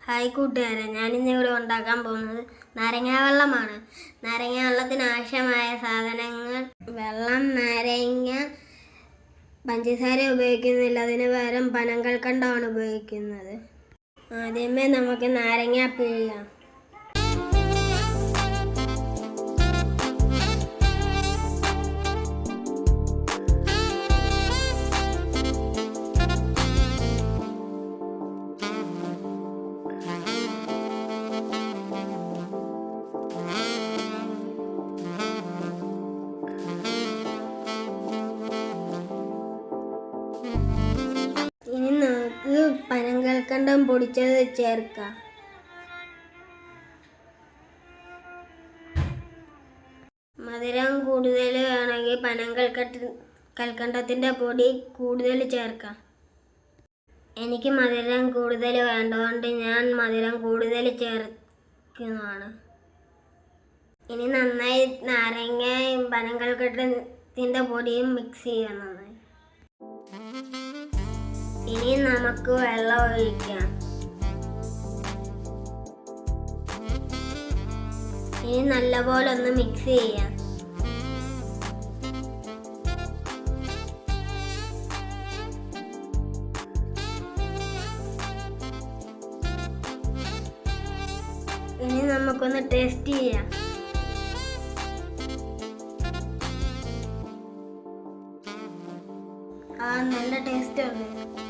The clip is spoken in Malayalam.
ഹായ് കൂട്ടുകാരെ, ഞാനിന്നിവിടെ ഉണ്ടാക്കാൻ പോകുന്നത് നാരങ്ങാ വെള്ളമാണ്. നാരങ്ങ വെള്ളത്തിന് ആവശ്യമായ സാധനങ്ങൾ: വെള്ളം, നാരങ്ങ, പഞ്ചസാര ഉപയോഗിക്കുന്നില്ല, അതിന് പകരം പനങ്കൽക്കണ്ടമാണ് ഉപയോഗിക്കുന്നത്. ആദ്യമേ നമുക്ക് നാരങ്ങ പിഴിയാം. ഇനി നമുക്ക് പനങ്കൽക്കണ്ടം പൊടിച്ചത് ചേർക്കാം. മധുരം കൂടുതൽ വേണമെങ്കിൽ കൽക്കണ്ടത്തിൻ്റെ പൊടി കൂടുതൽ ചേർക്കാം. എനിക്ക് മധുരം കൂടുതൽ വേണ്ടതുകൊണ്ട് ഞാൻ മധുരം കൂടുതൽ ചേർക്കുന്നതാണ്. ഇനി നന്നായി നാരങ്ങയും പനങ്കൽക്കണ്ടത്തിൻ്റെ പൊടിയും മിക്സ് ചെയ്യുന്നതാണ്. ഇനി നമുക്ക് വെള്ളം ഒഴിക്കാം. ഇനി നല്ലപോലെ ഒന്ന് മിക്സ് ചെയ്യാം. ഇനി നമുക്കൊന്ന് ടേസ്റ്റ് ചെയ്യാം. നല്ല ടേസ്റ്റ് ഉണ്ട്.